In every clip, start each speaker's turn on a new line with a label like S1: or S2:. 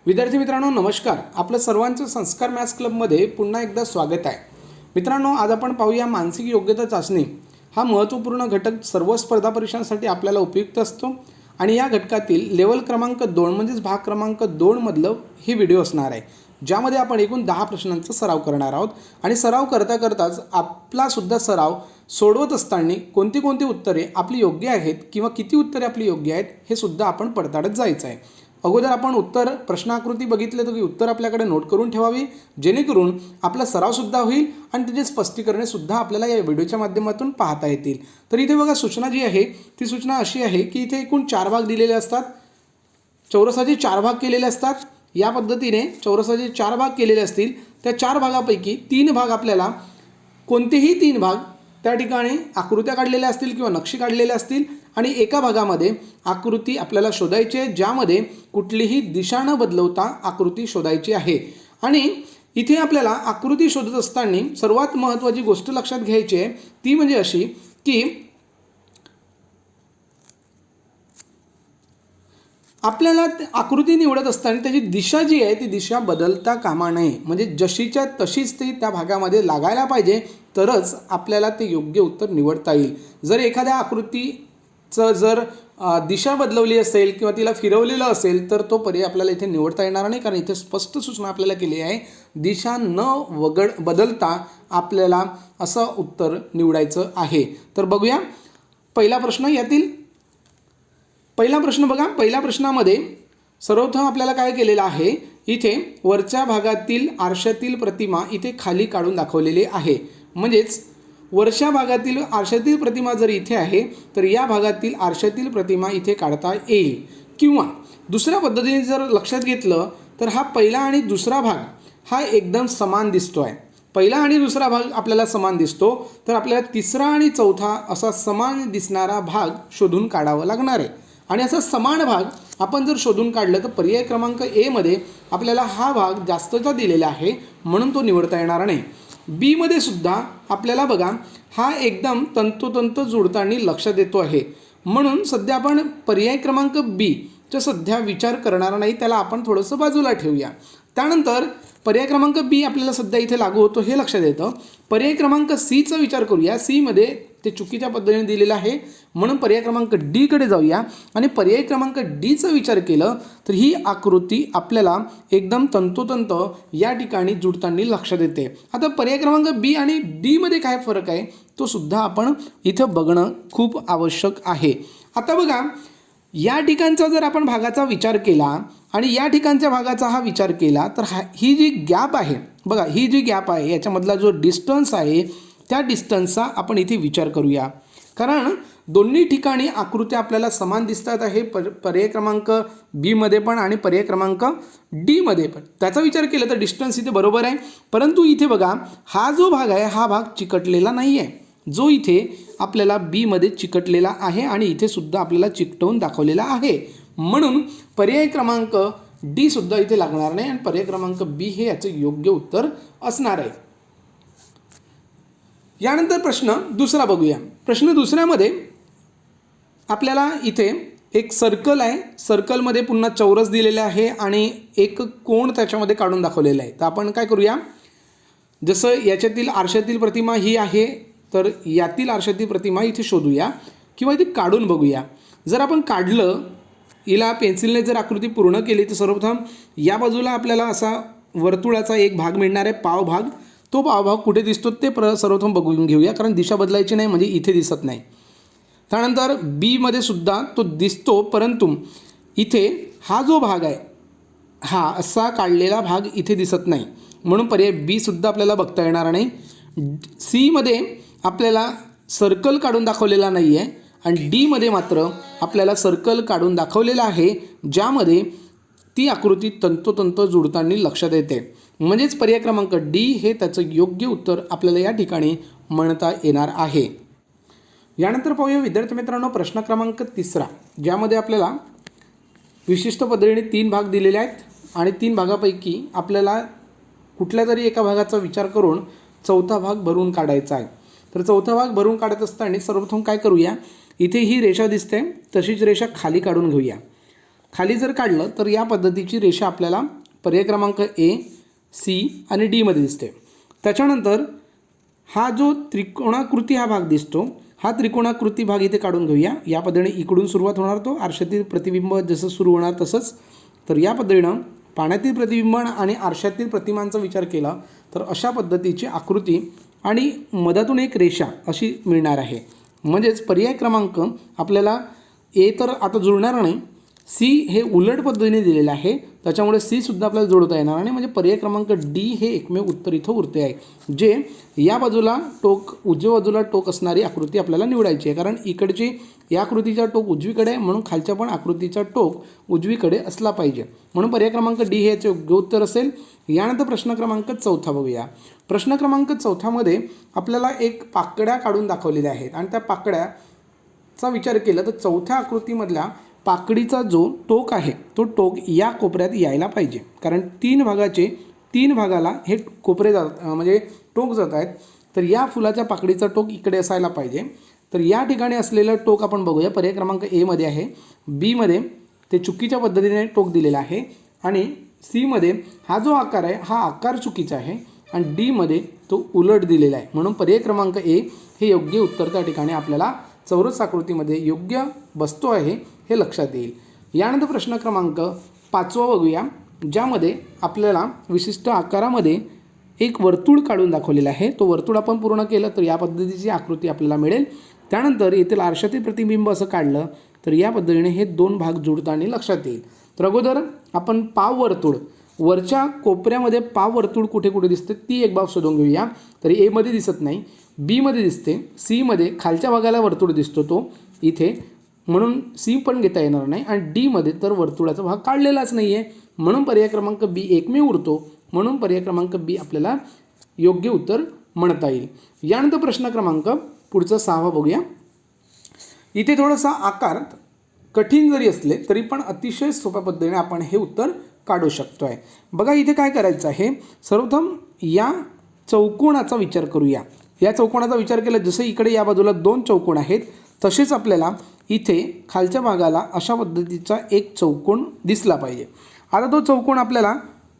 S1: विद्यार्थी मित्रांनो नमस्कार. आपलं सर्वांचं संस्कार मॅथ्स क्लबमध्ये पुन्हा एकदा स्वागत आहे. मित्रांनो आज आपण पाहूया मानसिक योग्यता चाचणी हा महत्त्वपूर्ण घटक सर्व स्पर्धा परीक्षांसाठी आपल्याला उपयुक्त असतो आणि या घटकातील लेवल क्रमांक 2 म्हणजेच भाग क्रमांक 2 मधलं ही व्हिडिओ असणार आहे, ज्यामध्ये आपण एकूण 10 प्रश्नांचा सराव करणार आहोत आणि सराव करता करताच आपला सुद्धा सराव सोडवत असताना कोणती कोणती उत्तरे आपली योग्य आहेत किंवा किती उत्तरे आपली योग्य आहेत हे सुद्धा आपण पडताळत जायचं आहे. अगोदर आपण उत्तर प्रश्नाकृती बघितले तर उत्तर आपल्याकडे नोट करून ठेवावी, जेणेकरून आपला सराव सुद्धा होईल आणि त्याचे स्पष्टीकरणे सुद्धा आपल्याला या व्हिडिओच्या माध्यमातून पाहता येतील. तर इथे बघा सूचना जी आहे ती सूचना अशी आहे की इथे एकूण 4 भाग दिलेले असतात. चौरसाचे 4 भाग केलेले असतात. या पद्धतीने चौरसाचे 4 भाग केलेले असतील. त्या 4 भागापैकी 3 भाग आपल्याला कोणतेही 3 भाग त्या ठिकाणी आकृत्या काढलेल्या असतील किंवा नक्षी काढलेल्या असतील आणि एका भागामध्ये आकृती आपल्याला शोधायची आहे, ज्यामध्ये कुठलीही दिशा न बदलवता आकृती शोधायची आहे. आणि इथे आपल्याला आकृती शोधत असताना सर्वात महत्त्वाची गोष्ट लक्षात घ्यायची आहे ती म्हणजे अशी की आपल्याला आकृती निवडत असताना त्याची दिशा जी आहे ती दिशा बदलता कामा नये. म्हणजे जशीच्या तशीच ती त्या भागामध्ये लागायला पाहिजे, तरच आपल्याला ते योग्य उत्तर निवडता येईल. जर एखाद्या आकृतीचं जर दिशा बदलवली असेल किंवा तिला फिरवलेलं असेल तर तो पर्याय आपल्याला इथे निवडता येणार नाही, कारण इथे स्पष्ट सूचना आपल्याला केली आहे दिशा न बदलता आपल्याला असं उत्तर निवडायचं आहे. तर बघूया पहिला प्रश्न. यातील पहिला प्रश्न बघा. पहिल्या प्रश्नामध्ये सर्वप्रथम आपल्याला काय केलेलं आहे, इथे वरच्या भागातील आरशातील प्रतिमा इथे खाली काढून दाखवलेली आहे. म्हणजेच वरच्या भागातील आरशातील प्रतिमा जर इथे आहे तर या भागातील आरशातील प्रतिमा इथे काढता येईल. किंवा दुसऱ्या पद्धतीने जर लक्षात घेतलं तर हा पहिला आणि दुसरा भाग हा एकदम समान दिसतो आहे. पहिला आणि दुसरा भाग आपल्याला समान दिसतो, तर आपल्याला तिसरा आणि चौथा असा समान दिसणारा भाग शोधून काढावा लागणार आहे. आणि असा समान भाग आपण जर शोधून काढलं तर पर्याय क्रमांक ए मध्ये आपल्याला हा भाग जास्तचा दिलेला आहे म्हणून तो निवडता येणार नाही. बी मध्ये सुद्धा आपल्याला बघा हा एकदम तंतोतंत जुळताना लक्षात येतो आहे, म्हणून सध्या आपण पर्याय क्रमांक बी चा सध्या विचार करणार नाही, त्याला आपण थोडंसं बाजूला ठेवूया. त्यानंतर पर्याय क्रमांक बी आपल्याला सध्या इथे लागू होतो हे लक्षात येतं. पर्याय क्रमांक सीचा विचार करूया. सी मध्ये ते चुकीच्या पद्धतीने दिलेलं आहे, म्हणून पर्याय क्रमांक डी कडे जाऊया आणि पर्याय क्रमांक डीचा विचार केलं तर ही आकृती आपल्याला एकदम तंतोतंत या ठिकाणी जुळताना लक्षात येते. आता पर्याय क्रमांक बी आणि डी मध्ये काय फरक आहे तो सुद्धा आपण इथं बघणं खूप आवश्यक आहे. आता बघा या ठिकाणचा जर आपण भागाचा विचार केला आणि या ठिकाणच्या भागाचा हा विचार केला तर ही जी गॅप आहे बघा, ही जी गॅप आहे याच्यामधला जो डिस्टन्स आहे त्या डिस्टन्सचा आपण इथे विचार करूया, कारण दोन्ही ठिकाणी आकृत्या आपल्याला समान दिसतात आहे. पर्याय क्रमांक बी मध्ये पण आणि पर्याय क्रमांक डी मध्ये पण. त्याचा विचार केला तर डिस्टन्स इथे बरोबर आहे, परंतु इथे बघा हा जो भाग आहे हा भाग चिकटलेला नाही आहे, जो इथे आपल्याला बी मध्ये चिकटलेला आहे आणि इथे सुद्धा आपल्याला चिकटवून दाखवलेला आहे. म्हणून पर्याय क्रमांक डी सुद्धा इथे लागणार नाही आणि पर्याय क्रमांक बी हे याचं योग्य उत्तर असणार आहे. यानंतर प्रश्न दुसरा बघूया. प्रश्न दुसऱ्यामध्ये आपल्याला इथे एक सर्कल आहे, सर्कलमध्ये पुन्हा चौरस दिलेले आहे आणि एक कोण त्याच्यामध्ये काढून दाखवलेला आहे. तर आपण काय करूया, जसं याच्यातील आरशातील प्रतिमा ही आहे तर यातील आरशातील प्रतिमा इथे शोधूया किंवा इथे काढून बघूया. जर आपण काढलं, हिला पेन्सिलने जर आकृती पूर्ण केली तर सर्वप्रथम या बाजूला आपल्याला असा वर्तुळाचा एक भाग मिळणार आहे, पावभाग. तो पावभाग कुठे दिसतो ते सर्वप्रथम बघून घेऊया, कारण दिशा बदलायची नाही म्हणजे इथे दिसत नाही. त्यानंतर बी मध्ये सुद्धा तो दिसतो, परंतु इथे हा जो भाग आहे हा असा काढलेला भाग इथे दिसत नाही, म्हणून पर्याय बी सुद्धा आपल्याला बघता येणार नाही. सी मध्ये आपल्याला सर्कल काढून दाखवलेला नाही आहे आणि डी मध्ये मात्र आपल्याला सर्कल काढून दाखवलेला आहे, ज्यामध्ये ती आकृती तंतोतंत जुळताना लक्षात येते. म्हणजेच पर्याय क्रमांक डी हे त्याचं योग्य उत्तर आपल्याला या ठिकाणी म्हणता येणार आहे. यानंतर पाहूया विद्यार्थी मित्रांनो प्रश्न क्रमांक तिसरा, ज्यामध्ये आपल्याला विशिष्ट पद्धतीने 3 भाग दिलेले आहेत आणि 3 भागापैकी आपल्याला कुठल्या तरी एका भागाचा विचार करून चौथा भाग भरून काढायचा आहे. तर चौथा भाग भरून काढत असताना सर्वप्रथम काय करूया, इथे ही रेषा दिसते तशीच रेषा खाली काढून घेऊया. खाली जर काढलं तर या पद्धतीची रेषा आपल्याला पर्याय क्रमांक ए, सी आणि डी मध्ये दिसते. त्याच्यानंतर हा जो त्रिकोणाकृती हा भाग दिसतो, हा त्रिकोणाकृती भाग इथे काढून घेऊया. या पद्धतीने इकडून सुरुवात होणार, तो आरशातील प्रतिबिंब जसं सुरू होणार तसंच. तर या पद्धतीनं पाण्यातील प्रतिबिंब आणि आरशातील प्रतिमांचा विचार केला तर अशा पद्धतीची आकृती आणि मधातून एक रेषा अशी मिळणार आहे. म्हणजेच पर्याय क्रमांक आपल्याला ए तर आता जुळणार नाही, सी हे उलट पद्धतीने दिलेलं आहे, त्याच्यामुळे सी सुद्धा आपल्याला जोडता येणार नाही. म्हणजे पर्याय क्रमांक डी हे एकमेव उत्तर इथं उरते आहे, जे या बाजूला टोक उजव्या बाजूला टोक असणारी आकृती आपल्याला निवडायची आहे. कारण इकडची या आकृतीचा टोक उजवीकडे आहे, म्हणून खालच्या पण आकृतीचा टोक उजवीकडे असला पाहिजे. म्हणून पर्याय क्रमांक डी हे याचे योग्य उत्तर असेल. यानंतर प्रश्न क्रमांक 4 बघूया. प्रश्न क्रमांक 4 मध्ये आपल्याला एक पाकड्या काढून दाखवलेल्या आहेत आणि त्या पाकड्याचा विचार केला तर चौथ्या आकृतीमधल्या पाकडीचा जो टोक आहे तो टोक या कोपऱ्यात यायला पाहिजे. कारण तीन भागाला हे कोपरे म्हणजे टोक जात आहेत. तर या फुलाच्या पाकडीचा टोक इकडे असायला पाहिजे. तर या ठिकाणी असलेलं टोक आपण बघूया. पर्याय क्रमांक ए मध्ये आहे, बी मध्ये ते चुकीच्या पद्धतीने टोक दिलेला आहे आणि सी मध्ये हा जो आकार आहे हा आकार चुकीचा आहे आणि डी मध्ये तो उलट दिलेला आहे. म्हणून पर्याय क्रमांक ए हे योग्य उत्तर त्या ठिकाणी आपल्याला चौरस आकृतीमध्ये योग्य बसतो आहे हे लक्षात येईल. यानंतर प्रश्न क्रमांक 5 बघूया, ज्यामध्ये आपल्याला विशिष्ट आकारामध्ये एक वर्तुळ काढून दाखवलेला आहे. तो वर्तुळ आपण पूर्ण केलं तर या पद्धतीची आकृती आपल्याला मिळेल. त्यानंतर येथील आरशातील प्रतिबिंब असं काढलं तर या पद्धतीने हे दोन भाग जुळताना लक्षात येईल. तर अगोदर आपण पाव वर्तुळ वरच्या कोपऱ्यामध्ये पाव वर्तुळ कुठे कुठे दिसते ती एक बाब शोधून घेऊया. तर ए मध्ये दिसत नाही, बी मध्ये दिसते, सी मध्ये खालच्या भागाला वर्तुळ दिसतो तो इथे, म्हणून सी पण घेता येणार नाही आणि डी मध्ये तर वर्तुळाचा भाग काढलेलाच नाही आहे, म्हणून पर्याय क्रमांक बी एकमेव उरतो. म्हणून पर्याय क्रमांक बी आपल्याला योग्य उत्तर म्हणता येईल. यानंतर प्रश्न क्रमांक पुढचा 6 बघूया. इथे थोडासा आकार कठीण जरी असले तरी पण अतिशय सोप्या पद्धतीने आपण हे उत्तर काढू शकतो आहे. बघा इथे काय करायचं आहे, सर्वप्रथम या चौकोनाचा विचार करूया. या चौकोनाचा विचार केला जसं इकडे या बाजूला 2 चौकोन आहेत तसेच आपल्याला इथे खालच्या भागाला अशा पद्धतीचा एक चौकोन दिसला पाहिजे. आता तो चौकोन आपल्याला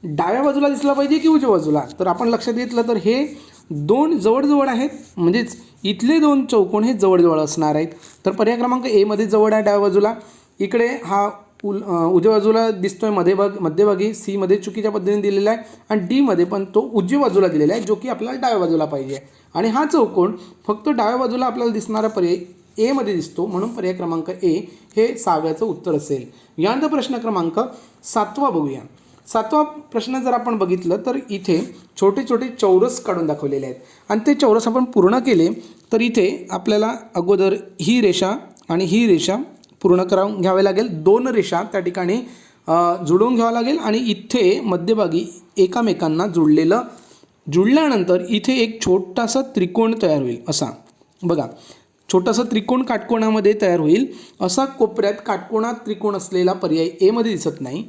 S1: डाव्या बाजूला दिसला पाहिजे की उजव्या बाजूला, तर आपण लक्षात घेतलं तर हे 2 जवळजवळ आहेत, म्हणजेच इथले 2 चौकोन हे जवळजवळ असणार आहेत. तर पर्याय क्रमांक ए मध्ये जवळ आहे डाव्या बाजूला, इकडे हा उजव्या बाजूला दिसतोय मध्यभागी, सी मध्ये चुकीच्या पद्धतीने दिलेला आहे आणि डी मध्ये पण तो उजव्या बाजूला दिलेला आहे जो की आपल्याला डाव्या बाजूला पाहिजे. आणि हा चौकोन फक्त डाव्या बाजूला आपल्याला दिसणारा पर्याय ए मध्ये दिसतो, म्हणून पर्याय क्रमांक ए हे 6व्याचं उत्तर असेल. यानंतर प्रश्न क्रमांक 7 बघूया. 7वा प्रश्न जर आपण बघितलं तर इथे छोटे छोटे चौरस काढून दाखवलेले आहेत आणि ते चौरस आपण पूर्ण केले तर इथे आपल्याला अगोदर ही रेषा आणि ही रेषा पूर्ण करून घ्यावे लागेल. 2 रेषा त्या ठिकाणी जुळवून घ्यावं लागेल आणि इथे मध्यभागी एकामेकांना जुळल्यानंतर इथे एक छोटासा त्रिकोण तयार होईल. असा बघा छोटासा त्रिकोण काटकोणामध्ये तयार होईल. असा कोपऱ्यात काटकोणात त्रिकोण असलेला पर्याय ए मध्ये दिसत नाही,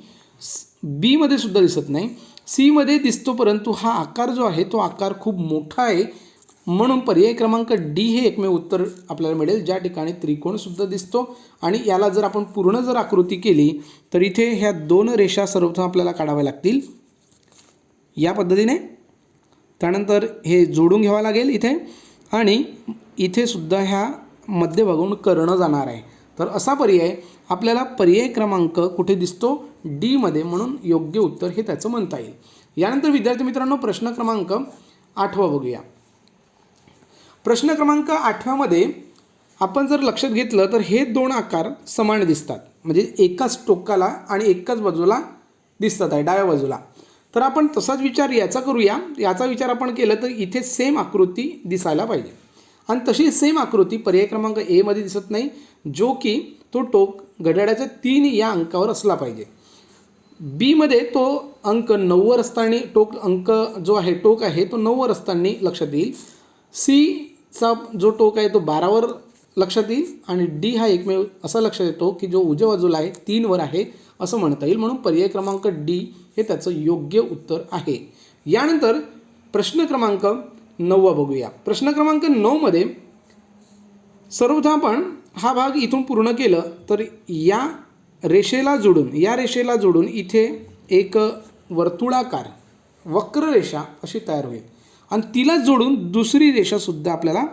S1: बी मध्ये सुद्धा दिसत नाही, सी मध्ये दिसतो, परंतु हा आकार जो आहे तो आकार खूप मोठा आहे, म्हणून पर्याय क्रमांक डी हे एकमेव उत्तर आपल्याला मिळेल ज्या ठिकाणी त्रिकोणसुद्धा दिसतो. आणि याला जर आपण पूर्ण जर आकृती केली तर इथे ह्या 2 रेषा सर्वप्रथम आपल्याला काढाव्या लागतील या पद्धतीने. त्यानंतर हे जोडून घ्यावं लागेल इथे आणि इथे सुद्धा ह्या मध्यभागून कर्ण जाणार आहे. तर असा पर्याय आपल्याला पर्याय क्रमांक कुठे दिसतो डी मध्ये, म्हणून योग्य उत्तर हे त्याचं म्हणता येईल. यानंतर विद्यार्थी मित्रांनो प्रश्न क्रमांक 8 बघूया. प्रश्न क्रमांक 8 मध्ये आपण जर लक्षात घेतलं तर हे 2 आकार समान दिसतात, म्हणजे एकाच टोकाला आणि एकाच बाजूला दिसतात आहे डाव्या बाजूला. तर आपण तसाच विचार याचा करूया. याचा विचार आपण केलं तर इथे सेम आकृती दिसायला पाहिजे आणि तशी सेम आकृती पर्याय क्रमांक ए मध्ये दिसत नाही, जो की तो टोक घड्याळाच्या 3 या अंकावर असला पाहिजे. बी मध्ये तो अंक 9 वर असताना टोक आहे तो 9 वर असताना लक्षात येईल. सीचा जो टोक आहे तो 12 वर लक्षात येईल आणि डी हा एकमेव असा लक्षात येतो की जो उजव्या बाजूला आहे 3 वर आहे असं म्हणता येईल, म्हणून पर्याय क्रमांक डी हे त्याचं योग्य उत्तर आहे. यानंतर प्रश्न क्रमांक 9 बघूया. प्रश्न क्रमांक 9 मध्ये सर्वप्रथम आपण हा भाग इथून पूर्ण केलं तर या रेषेला जोडून, या रेषेला जोडून इथे एक वर्तुळाकार वक्ररेषा अशी तयार होईल आणि तिला जोडून दुसरी रेषासुद्धा आपल्याला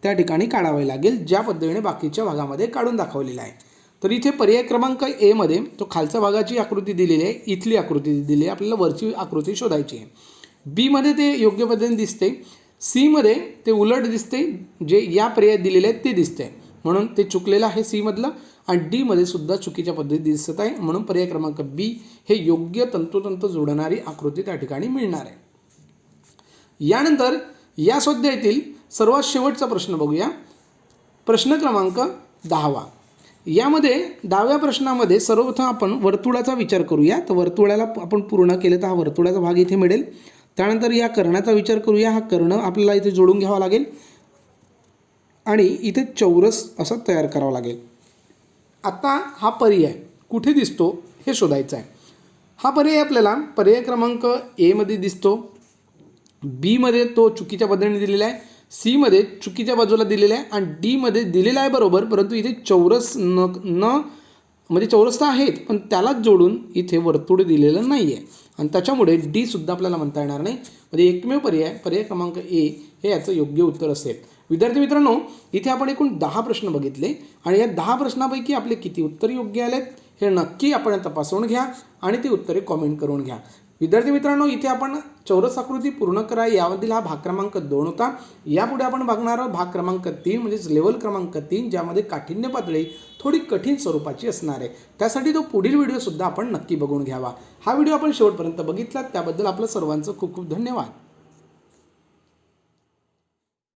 S1: त्या ठिकाणी काढावी लागेल, ज्या पद्धतीने बाकीच्या भागामध्ये काढून दाखवलेला आहे. तर इथे पर्याय क्रमांक ए मध्ये तो खालच्या भागाची आकृती दिलेली आहे, इथली आकृती दिलेली आहे, आपल्याला वरची आकृती शोधायची आहे. बी मध्ये ते योग्य पद्धतीने दिसते, सी मध्ये ते उलट दिसते, जे या पर्यायात दिलेले आहेत ते दिसते, म्हणून ते चुकलेलं आहे सी मधलं. आणि डी मध्ये सुद्धा चुकीच्या पद्धतीने दिसत आहे, म्हणून पर्याय क्रमांक बी हे योग्य तंतोतंत जोडणारी आकृती त्या ठिकाणी मिळणार आहे. यानंतर या स्वाध्यायातील सर्वात शेवटचा प्रश्न बघूया. प्रश्न क्रमांक 10. यामध्ये 10व्या प्रश्नामध्ये सर्वप्रथम आपण वर्तुळाचा विचार करूया. तर वर्तुळाला आपण पूर्ण केलं तर हा वर्तुळाचा भाग इथे मिळेल. त्यानंतर या कर्णाचा विचार करूया. हा कर्ण आपल्याला इथे जोडून घ्यावा लागेल आणि इथे चौरस असा तयार करावा लागेल. आता हा पर्याय कुठे दिसतो हे शोधायचं आहे. हा पर्याय आपल्याला पर्याय क्रमांक ए मध्ये दिसतो, बी मध्ये तो चुकीच्या पद्धतीने दिलेला आहे, सी मध्ये चुकीच्या बाजूला दिलेला आहे आणि डी मध्ये दिलेला आहे बरोबर, परंतु इथे चौरस म्हणजे चौरस तर आहेत पण त्यालाच जोडून इथे वर्तुळ दिलेलं नाही आहे आणि त्याच्यामुळे डी सुद्धा आपल्याला म्हणता येणार नाही. म्हणजे एकमेव पर्याय क्रमांक ए हे याचं योग्य उत्तर असेल. विद्यार्थी मित्रांनो, इथे आपण एकूण 10 प्रश्न बघितले आणि या 10 प्रश्नापैकी आपले किती उत्तर योग्य आलेत हे नक्की आपण तपासून घ्या आणि ती उत्तरे कॉमेंट करून घ्या. विद्यार्थी मित्रांनो, इथे आपण चौरस आकृती पूर्ण करा यामधील हा भाग क्रमांक 2 होता. यापुढे आपण बघणार आहोत भाग क्रमांक 3 म्हणजेच लेवल क्रमांक 3, ज्यामध्ये काठिण्य पातळी थोडी कठीण स्वरूपाची असणार आहे. त्यासाठी तो पुढील व्हिडिओ सुद्धा आपण नक्की बघून घ्यावा. हा व्हिडिओ आपण शेवटपर्यंत बघितला त्याबद्दल आपलं सर्वांचं खूप खूप धन्यवाद.